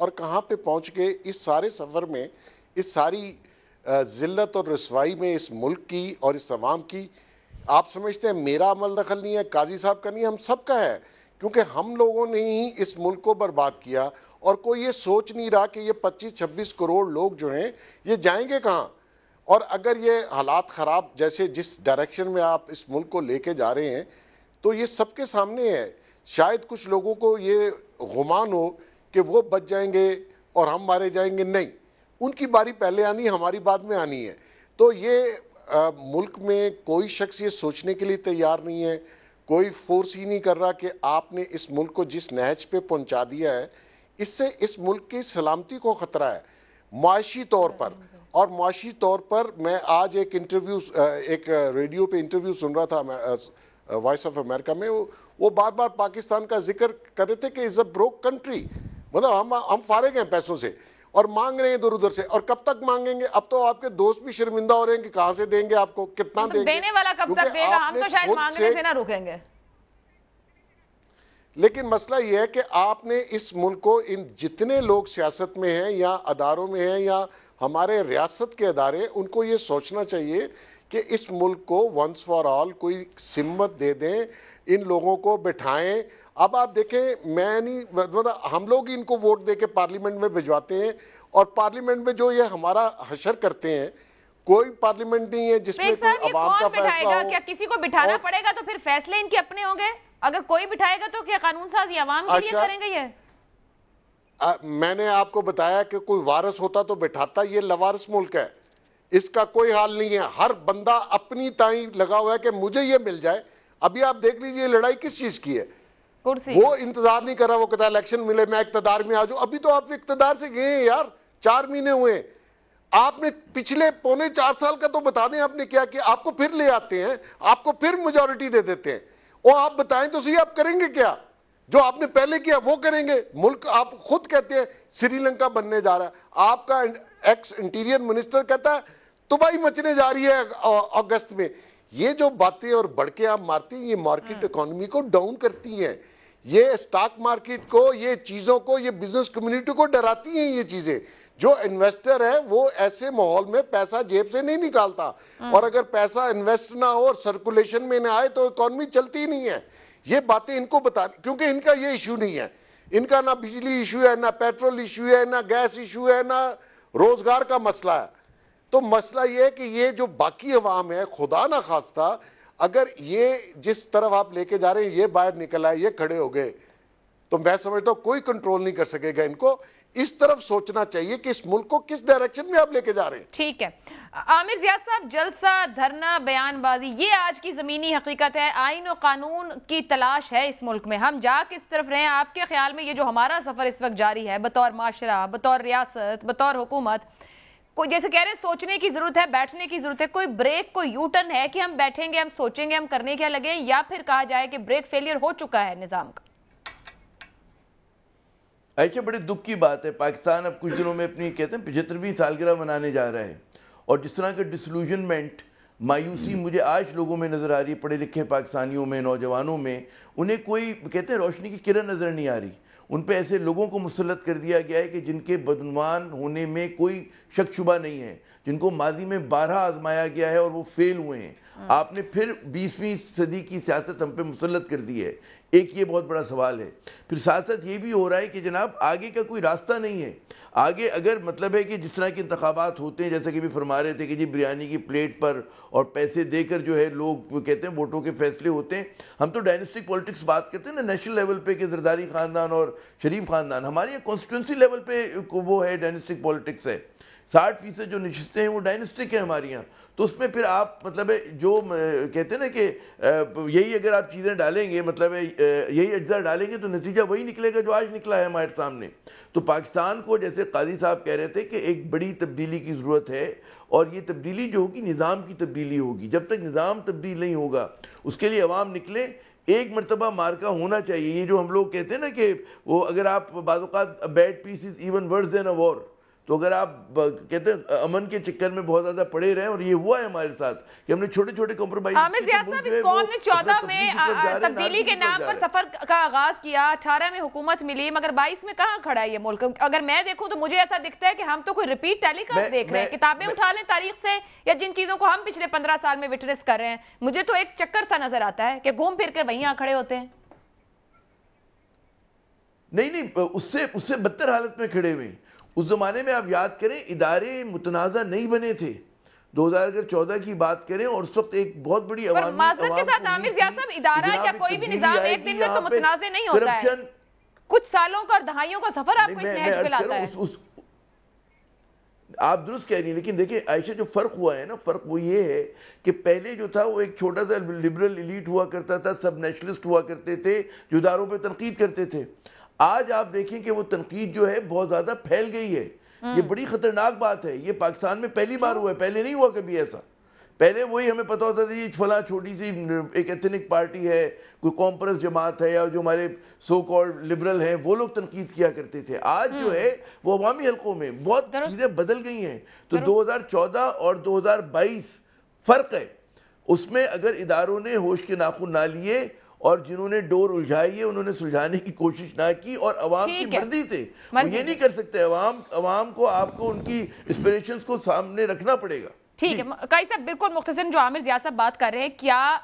اور کہاں پہ پہنچ گئے اس سارے سفر میں، اس ساری ذلت اور رسوائی میں اس ملک کی اور اس عوام کی. آپ سمجھتے ہیں میرا عمل دخل نہیں ہے، قاضی صاحب کا نہیں ہے، ہم سب کا ہے، کیونکہ ہم لوگوں نے ہی اس ملک کو برباد کیا. اور کوئی یہ سوچ نہیں رہا کہ یہ 25-26 کروڑ لوگ جو ہیں یہ جائیں گے کہاں. اور اگر یہ حالات خراب جیسے جس ڈائریکشن میں آپ اس ملک کو لے کے جا رہے ہیں تو یہ سب کے سامنے ہے. شاید کچھ لوگوں کو یہ گمان ہو کہ وہ بچ جائیں گے اور ہم مارے جائیں گے. نہیں، ان کی باری پہلے آنی، ہماری بعد میں آنی ہے. تو یہ ملک میں کوئی شخص یہ سوچنے کے لیے تیار نہیں ہے، کوئی فورس ہی نہیں کر رہا کہ آپ نے اس ملک کو جس نہج پہ پہنچا دیا ہے اس سے اس ملک کی سلامتی کو خطرہ ہے معاشی طور پر. اور معاشی طور پر میں آج ایک ریڈیو پہ انٹرویو سن رہا تھا وائس آف امریکہ میں، وہ بار بار پاکستان کا ذکر کر رہے تھے کہ از اے بروک کنٹری، مطلب ہم فارغ ہیں پیسوں سے اور مانگ رہے ہیں ادھر ادھر سے. اور کب تک مانگیں گے؟ اب تو آپ کے دوست بھی شرمندہ ہو رہے ہیں کہ کہاں سے دیں گے آپ کو، کتنا دیں گے. دینے والا کب تک دے گا؟ ہم تو شاید مانگنے سے نہ رکیں گے. لیکن مسئلہ یہ ہے کہ آپ نے اس ملک کو، ان جتنے لوگ سیاست میں ہیں یا اداروں میں ہیں یا ہمارے ریاست کے ادارے، ان کو یہ سوچنا چاہیے کہ اس ملک کو ونس فار آل کوئی سمت دے دیں، ان لوگوں کو بٹھائیں. اب آپ دیکھیں، میں نہیں، ہم لوگ ہی ان کو ووٹ دے کے پارلیمنٹ میں بھجواتے ہیں اور پارلیمنٹ میں جو یہ ہمارا حشر کرتے ہیں، کوئی پارلیمنٹ نہیں ہے جس میں کوئی عوام کا فیصلہ ہو. کیا کسی کو بٹھانا پڑے گا تو پھر فیصلے ان کے اپنے ہوں گے؟ اگر کوئی بٹھائے گا تو کیا قانون سازی عوام کے لیے کریں گے؟ یہ میں نے آپ کو بتایا کہ کوئی وارث ہوتا تو بٹھاتا. یہ لوارث ملک ہے، اس کا کوئی حال نہیں ہے. ہر بندہ اپنی تائیں لگا ہوا ہے کہ مجھے یہ مل جائے. ابھی آپ دیکھ لیجئے یہ لڑائی کس چیز کی ہے. وہ انتظار نہیں کر رہا، وہ کہتا ہے الیکشن ملے میں اقتدار میں آ جاؤں. ابھی تو آپ اقتدار سے گئے ہیں یار، 4 مہینے ہوئے. آپ نے پچھلے 4.25 سال کا تو بتا دیں آپ نے کیا کیا. آپ کو پھر لے آتے ہیں، آپ کو پھر میجورٹی دے دیتے ہیں. اور آپ بتائیں تو صحیح، آپ کریں گے کیا؟ جو آپ نے پہلے کیا وہ کریں گے. ملک آپ خود کہتے ہیں سری لنکا بننے جا رہا ہے، آپ کا ایکس انٹیریئر منسٹر کہتا ہے تباہی مچنے جا رہی ہے اگست میں. یہ جو باتیں اور بڑکے آپ مارتی ہیں، یہ مارکیٹ اکانومی کو ڈاؤن کرتی ہیں، یہ سٹاک مارکیٹ کو، یہ چیزوں کو، یہ بزنس کمیونٹی کو ڈراتی ہیں. یہ چیزیں جو انویسٹر ہے وہ ایسے ماحول میں پیسہ جیب سے نہیں نکالتا، اور اگر پیسہ انویسٹ نہ ہو اور سرکولیشن میں نہ آئے تو اکانومی چلتی نہیں ہے. یہ باتیں ان کو بتا، کیونکہ ان کا یہ ایشو نہیں ہے. ان کا نہ بجلی ایشو ہے، نہ پیٹرول ایشو ہے، نہ گیس ایشو ہے، نہ روزگار کا مسئلہ ہے. تو مسئلہ یہ ہے کہ یہ جو باقی عوام ہے، خدا نہ خواستہ اگر یہ جس طرف آپ لے کے جا رہے ہیں یہ باہر نکل آئے، یہ کھڑے ہو گئے، تو میں سمجھتا ہوں کوئی کنٹرول نہیں کر سکے گا. ان کو اس طرف سوچنا چاہیے کہ اس ملک کو کس ڈائریکشن میں آپ لے کے جا رہے ہیں. ٹھیک ہے عامر زیاد صاحب، جلسہ، دھرنا، بیان بازی، یہ آج کی زمینی حقیقت ہے. آئین و قانون کی تلاش ہے اس ملک میں. ہم جا کس طرف رہے ہیں؟ آپ کے خیال میں یہ جو ہمارا سفر اس وقت جاری ہے بطور معاشرہ، بطور ریاست، بطور حکومت، کوئی جیسے کہہ رہے ہیں سوچنے کی ضرورت ہے، بیٹھنے کی ضرورت ہے، کوئی بریک، کوئی یو ٹرن ہے کہ ہم بیٹھیں گے، ہم سوچیں گے، ہم کرنے کیا لگے، یا پھر کہا جائے کہ بریک فیلئر ہو چکا ہے نظام کا؟ ایسے بڑے دکھ کی بات ہے، پاکستان اب کچھ دنوں میں اپنی کہتے ہیں 75ویں سالگرہ منانے جا رہا ہے، اور جس طرح کا ڈسلوژنمنٹ، مایوسی مجھے آج لوگوں میں نظر آ رہی ہے، پڑھے لکھے پاکستانیوں میں، نوجوانوں میں، انہیں کوئی کہتے ہیں روشنی کی کرن نظر نہیں آ رہی. ان پہ ایسے لوگوں کو مسلط کر دیا گیا ہے کہ جن کے بدعنوان ہونے میں کوئی شک شبہ نہیں ہے، جن کو ماضی میں 12 آزمایا گیا ہے اور وہ فیل ہوئے ہیں. آپ نے پھر 20ویں صدی کی سیاست ہم پہ مسلط کر دی ہے. ایک یہ بہت بڑا سوال ہے. پھر ساتھ ساتھ یہ بھی ہو رہا ہے کہ جناب آگے کا کوئی راستہ نہیں ہے. آگے اگر مطلب ہے کہ جس طرح کے انتخابات ہوتے ہیں، جیسا کہ بھی فرما رہے تھے کہ جی بریانی کی پلیٹ پر اور پیسے دے کر جو ہے لوگ کہتے ہیں ووٹوں کے فیصلے ہوتے ہیں. ہم تو ڈائنسٹک پولیٹکس بات کرتے ہیں نا نیشنل لیول پہ کہ زرداری خاندان اور شریف خاندان. ہمارے یہاں کانسٹیٹوئنسی لیول پہ وہ ہے ڈائنسٹک پولیٹکس ہے. 60% جو نشستیں ہیں وہ ڈائنسٹک ہیں ہمارے یہاں. تو اس میں پھر آپ مطلب ہے جو کہتے ہیں نا کہ یہی اگر آپ چیزیں ڈالیں گے، مطلب ہے یہی اجزاء ڈالیں گے تو نتیجہ وہی نکلے گا جو آج نکلا ہے ہمارے سامنے. تو پاکستان کو جیسے قاضی صاحب کہہ رہے تھے کہ ایک بڑی تبدیلی کی ضرورت ہے، اور یہ تبدیلی جو ہوگی نظام کی تبدیلی ہوگی. جب تک نظام تبدیل نہیں ہوگا اس کے لیے عوام نکلے. ایک مرتبہ مارکا ہونا چاہیے. یہ جو ہم لوگ کہتے ہیں نا کہ وہ اگر آپ بعض اوقات bed piece is even worse دین اے وار، تو اگر آپ کہتے ہیں امن کے چکر میں بہت زیادہ پڑے رہے اور یہ ہوا ہے ہمارے ساتھ کہ ہم نے چھوٹے چھوٹے کمپرومائز عامر ضیاء صاحب، اس قوم نے 14 میں تبدیلی کے نام پر سفر کا آغاز کیا، 18 میں حکومت ملی، مگر 22 میں کہاں کھڑا ہے یہ ملک؟ اگر میں دیکھوں تو مجھے ایسا دکھتا ہے کہ ہم تو کوئی ریپیٹ ٹیلی کاسٹ دیکھ رہے ہیں، کتابیں اٹھا لیں تاریخ سے یا جن چیزوں کو ہم پچھلے 15 سال میں وٹنس کر رہے ہیں، مجھے تو ایک چکر سا نظر آتا ہے کہ گھوم پھر کر وہیں کھڑے ہوتے ہیں۔ نہیں، اس سے بدتر حالت میں کھڑے ہوئے۔ اس زمانے میں آپ یاد کریں ادارے متنازع نہیں بنے تھے، 2014 کی بات کریں اور اس وقت ایک بہت بڑی عوامی معذرت کے ساتھ عامر ضیاء صاحب، ادارہ یا کوئی بھی نظام ایک دن میں تو متنازع نہیں ہوتا ہے، کچھ سالوں کا اور دہائیوں کا سفر آپ کو اس نہج پہ لاتا ہے۔ آپ درست کہہ رہی ہیں، لیکن دیکھیں عائشہ جو فرق ہوا ہے نا، فرق وہ یہ ہے کہ پہلے جو تھا وہ ایک چھوٹا سا لبرل ایلیٹ ہوا کرتا تھا، سب نیشنلسٹ ہوا کرتے تھے جو اداروں پہ تنقید کرتے تھے۔ آج آپ دیکھیں کہ وہ تنقید جو ہے بہت زیادہ پھیل گئی ہے، یہ بڑی خطرناک بات ہے۔ یہ پاکستان میں پہلی بار ہوا ہے، پہلے نہیں ہوا کبھی ایسا۔ پہلے وہی ہمیں پتا ہوتا تھا یہ فلاں چھوٹی سی ایک ایتھنک پارٹی ہے، کوئی کانفرنس جماعت ہے، یا جو ہمارے سو کالڈ لبرل ہیں وہ لوگ تنقید کیا کرتے تھے۔ آج جو ہے وہ عوامی حلقوں میں بہت چیزیں بدل گئی ہیں۔ تو 2014 اور 2022 فرق ہے، اس میں اگر اداروں نے ہوش کے ناخن نہ لیے اور جنہوں نے ڈور الجھائی ہے انہوں نے سلجھانے کی کوشش نہ کی، اور عوام کی مرضی سے وہ یہ نہیں کر سکتے۔ عوام کو آپ کو ان کی اسپریشنز کو سامنے رکھنا پڑے گا۔ ٹھیک ہے قاضی صاحب، بالکل مختصر جو عامر ضیاء صاحب بات کر رہے ہیں، کیا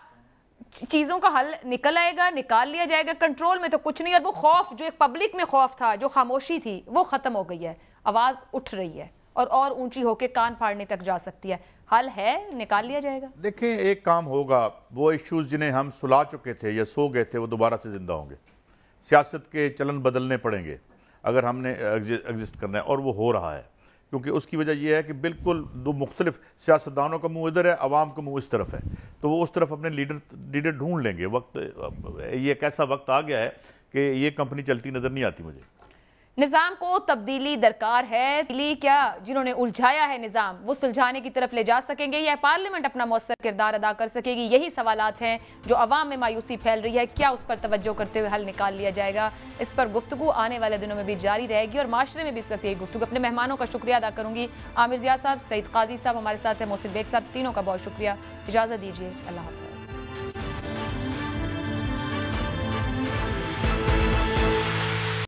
چیزوں کا حل نکل آئے گا، نکال لیا جائے گا؟ کنٹرول میں تو کچھ نہیں، اور وہ خوف جو ایک پبلک میں خوف تھا، جو خاموشی تھی، وہ ختم ہو گئی ہے، آواز اٹھ رہی ہے اور اونچی ہو کے کان پھاڑنے تک جا سکتی ہے۔ حل ہے، نکال لیا جائے گا؟ دیکھیں ایک کام ہوگا، وہ ایشوز جنہیں ہم سلا چکے تھے یا سو گئے تھے وہ دوبارہ سے زندہ ہوں گے۔ سیاست کے چلن بدلنے پڑیں گے اگر ہم نے ایگزسٹ کرنا ہے، اور وہ ہو رہا ہے، کیونکہ اس کی وجہ یہ ہے کہ بالکل دو مختلف سیاستدانوں کا منہ ادھر ہے، عوام کا منہ اس طرف ہے، تو وہ اس طرف اپنے لیڈر ڈھونڈ لیں گے۔ وقت یہ ایک ایسا وقت آ گیا ہے کہ یہ کمپنی چلتی نظر نہیں آتی مجھے۔ نظام کو تبدیلی درکار ہے، کیا جنہوں نے الجھایا ہے نظام وہ سلجھانے کی طرف لے جا سکیں گے یا پارلیمنٹ اپنا مؤثر کردار ادا کر سکے گی؟ یہی سوالات ہیں جو عوام میں مایوسی پھیل رہی ہے، کیا اس پر توجہ کرتے ہوئے حل نکال لیا جائے گا؟ اس پر گفتگو آنے والے دنوں میں بھی جاری رہے گی اور معاشرے میں بھی اس وقت یہ گفتگو۔ اپنے مہمانوں کا شکریہ ادا کروں گی، عامر ضیاء صاحب، سعید قاضی صاحب ہمارے ساتھ ہیں، محسن بیگ صاحب، تینوں کا بہت شکریہ۔ اجازت دیجیے، اللہ حافظ۔